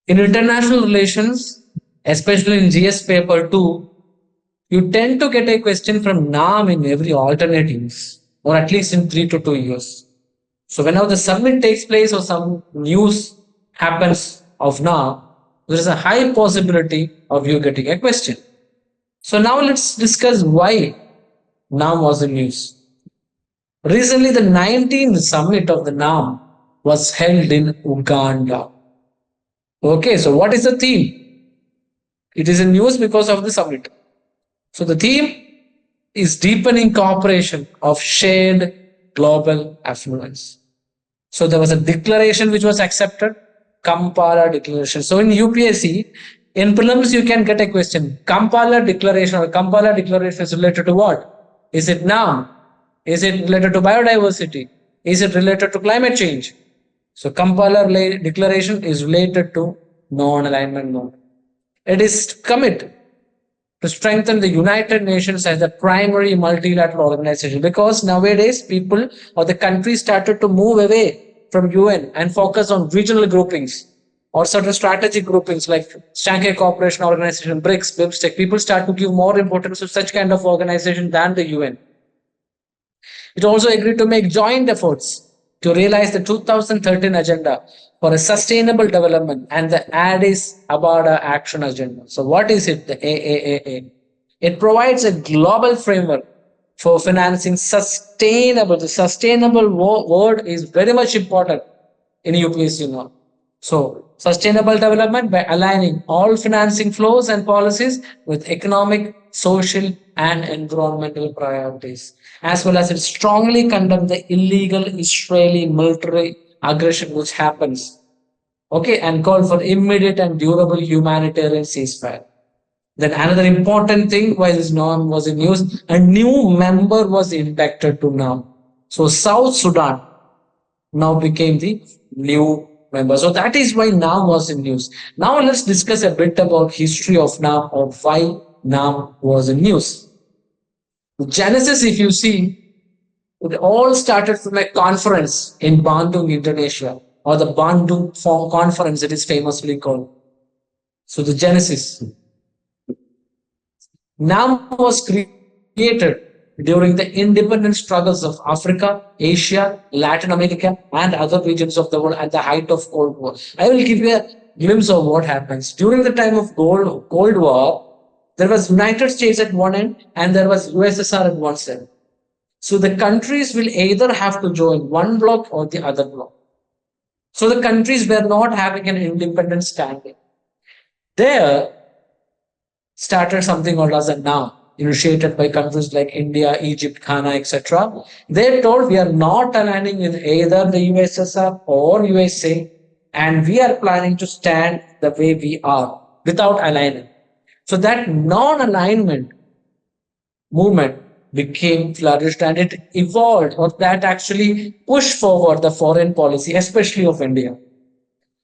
In international relations, especially in GS paper 2, you tend to get a question from NAM in every alternate years, or at least in 3 to 2 years. So whenever the summit takes place or some news happens of NAM, there is a high possibility of you getting a question. So now let's discuss why NAM was in news. Recently, the 19th summit of the NAM was held in Uganda. Okay, so what is the theme? It is in news because of the summit. So the theme is deepening cooperation of shared global affluence. So there was a declaration which was accepted, Kampala Declaration. So in UPSC, in prelims, you can get a question. Kampala Declaration or Kampala Declaration is related to what? Is it NAM? Is it related to biodiversity? Is it related to climate change? So Kampala Declaration is related to non-alignment movement. It is commit to strengthen the United Nations as the primary multilateral organization, because nowadays people or the countries started to move away from UN and focus on regional groupings or certain strategic groupings like Shanghai Cooperation Organization, BRICS, BIMSTEC. People start to give more importance to such kind of organization than the UN. It also agreed to make joint efforts to realize the 2013 agenda for a sustainable development and the Addis Ababa Action Agenda. So what is it, the AAAA? It provides a global framework for financing sustainable. The sustainable word is very much important in UPSC now. So sustainable development by aligning all financing flows and policies with economic, social, and environmental priorities, as well as it strongly condemns the illegal Israeli military aggression which happens, okay, and call for immediate and durable humanitarian ceasefire. Then another important thing why this NAM was in news, a new member was inducted to NAM. So South Sudan now became the new member. So that is why NAM was in news. Now let's discuss a bit about history of NAM or why NAM was in news. The genesis, if you see, it all started from a conference in Bandung, Indonesia, or the Bandung Conference, it is famously called. So the genesis. NAM was created during the independence struggles of Africa, Asia, Latin America, and other regions of the world at the height of Cold War. I will give you a glimpse of what happens. During the time of Cold War, there was United States at one end and there was USSR at one side. So the countries will either have to join one bloc or the other bloc. So the countries were not having an independent standing. There started something called as a NAM, initiated by countries like India, Egypt, Ghana, etc. They told we are not aligning with either the USSR or USA, and we are planning to stand the way we are without aligning. So that non-alignment movement became flourished and it evolved, or that actually pushed forward the foreign policy, especially of India.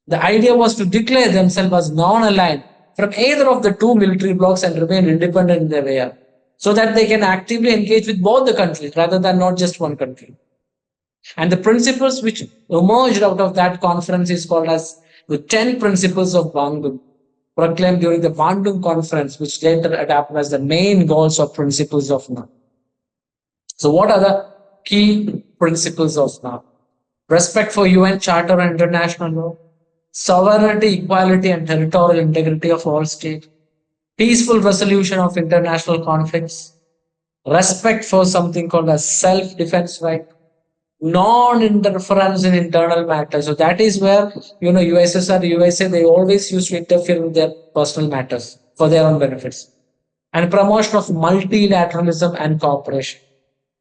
The idea was to declare themselves as non-aligned from either of the two military blocs and remain independent in their way, so that they can actively engage with both the countries rather than not just one country. And the principles which emerged out of that conference is called as the 10 principles of Bandung, proclaimed during the Bandung conference, which later adapted as the main goals or principles of NAM. So what are the key principles of NAM? Respect for UN Charter and international law, sovereignty, equality, and territorial integrity of all states, peaceful resolution of international conflicts, respect for something called as self-defense right, non-interference in internal matters. So that is where, USSR, USA, they always used to interfere with their personal matters for their own benefits. And promotion of multilateralism and cooperation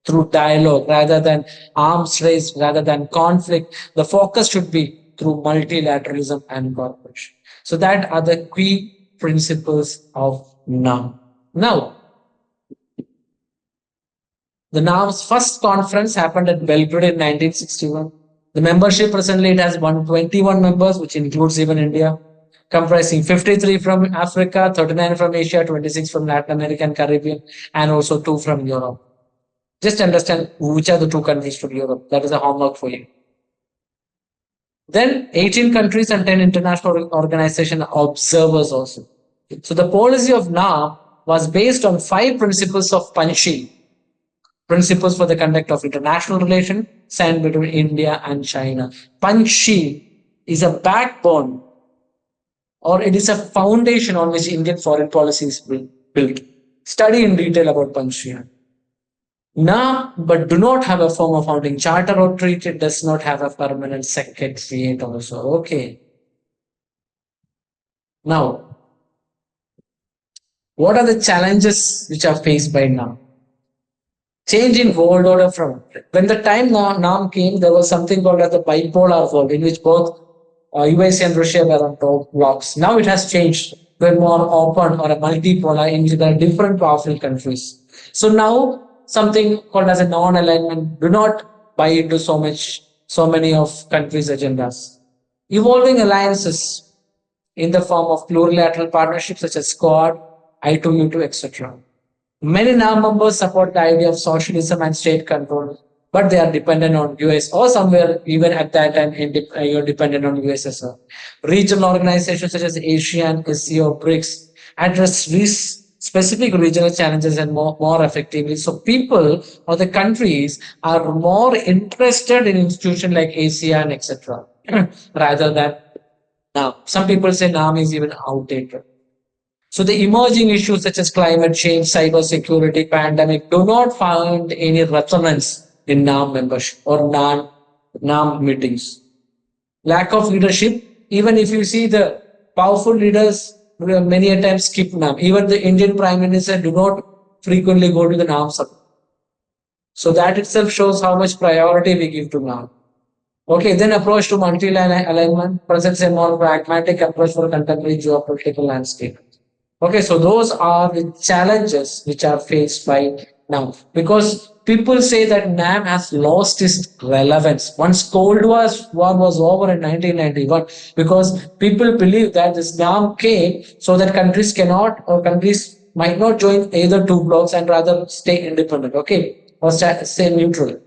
through dialogue rather than arms race, rather than conflict. The focus should be through multilateralism and cooperation. So that are the key principles of NAM. Now, the NAM's first conference happened at Belgrade in 1961. The membership presently it has 121 members, which includes even India, comprising 53 from Africa, 39 from Asia, 26 from Latin America and Caribbean, and also 2 from Europe. Just understand which are the 2 countries from Europe. That is a homework for you. Then 18 countries and 10 international organization observers also. So the policy of NAM was based on 5 principles of Panchi, principles for the conduct of international relations signed between India and China. Panchi is a backbone, or it is a foundation on which Indian foreign policy is built. Study in detail about Panchi. NAM, but do not have a form of founding charter or treaty. It does not have a permanent secretariat also. Okay. Now, what are the challenges which are faced by NAM? Change in world order from when the time NAM came, there was something called as the bipolar world, in which both US and Russia were on top blocks. Now it has changed. We're more open, or a multipolar, in which there are different powerful countries. So now something called as a non-alignment. Do not buy into so many of countries' agendas. Evolving alliances in the form of plurilateral partnerships such as Quad, I2U2, etc. Many NAM members support the idea of socialism and state control, but they are dependent on US, or somewhere even at that time you're dependent on USSR. Regional organizations such as ASEAN, SCO, BRICS address these specific regional challenges and more effectively. So people or the countries are more interested in institutions like ASEAN, etc. rather than NAM. Some people say NAM is even outdated. So the emerging issues such as climate change, cyber security, pandemic do not find any resonance in NAM membership or NAM meetings. Lack of leadership, even if you see the powerful leaders many a times skip NAM. Even the Indian Prime Minister do not frequently go to the NAM summit. So that itself shows how much priority we give to NAM. Okay, then approach to multi-alignment presents a more pragmatic approach for contemporary geopolitical landscape. Okay, so those are the challenges which are faced by NAM, because people say that NAM has lost its relevance once Cold War was over in 1991, because people believe that this NAM came so that countries cannot, or countries might not join either two blocks and rather stay independent, okay, or stay neutral.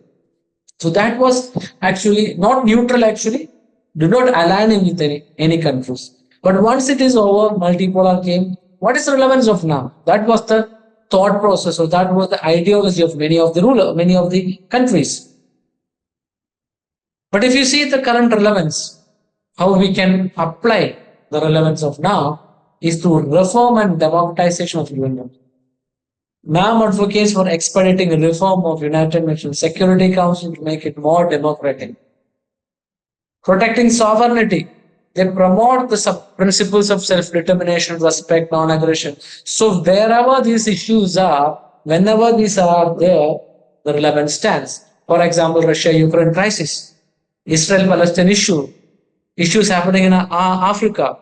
So that was actually not neutral, actually, do not align with any countries. But once it is over, multipolar came. What is the relevance of NAM? That was the thought process, or that was the ideology of many of the countries. But if you see the current relevance, how we can apply the relevance of NAM is through reform and democratization of UN. NAM advocates for expediting reform of United Nations Security Council to make it more democratic. Protecting sovereignty. They promote the principles of self-determination, respect, non-aggression. So wherever these issues are, whenever these are there, the relevance stands. For example, Russia-Ukraine crisis, Israel-Palestine issues happening in Africa,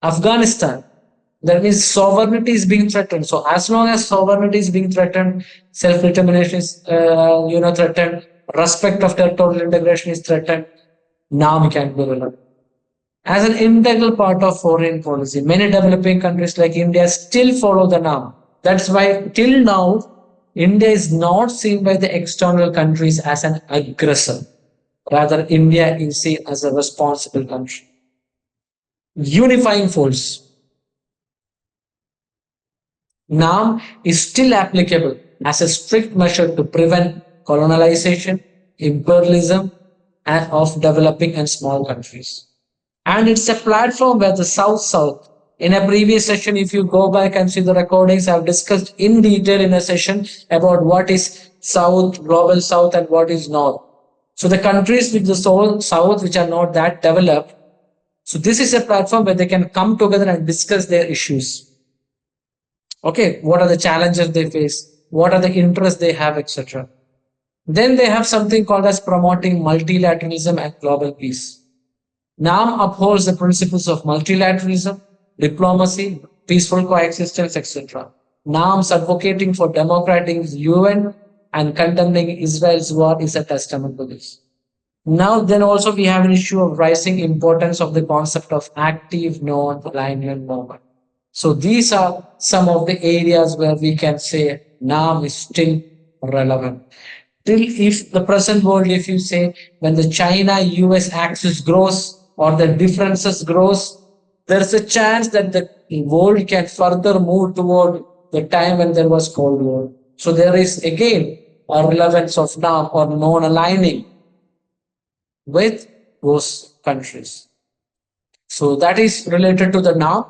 Afghanistan. That means sovereignty is being threatened. So as long as sovereignty is being threatened, self-determination is threatened, respect of territorial integration is threatened, NAM can be relevant. As an integral part of foreign policy, many developing countries like India still follow the NAM. That's why till now, India is not seen by the external countries as an aggressor. Rather, India is seen as a responsible country. Unifying force. NAM is still applicable as a strict measure to prevent colonization, imperialism, and of developing and small countries. And it's a platform where the South, in a previous session, if you go back and see the recordings, I've discussed in detail in a session about what is South, global South, and what is North. So the countries with the South, which are not that developed, so this is a platform where they can come together and discuss their issues. Okay, what are the challenges they face? What are the interests they have, etc. Then they have something called as promoting multilateralism and global peace. NAM upholds the principles of multilateralism, diplomacy, peaceful coexistence, etc. NAM's advocating for democratic UN and condemning Israel's war is a testament to this. Now, then also we have an issue of rising importance of the concept of active non-alignment movement. So these are some of the areas where we can say NAM is still relevant. till if the present world, if you say when the China US axis grows or the differences grows, there's a chance that the world can further move toward the time when there was Cold War. So there is again a relevance of now or non-aligning with those countries. So that is related to the now.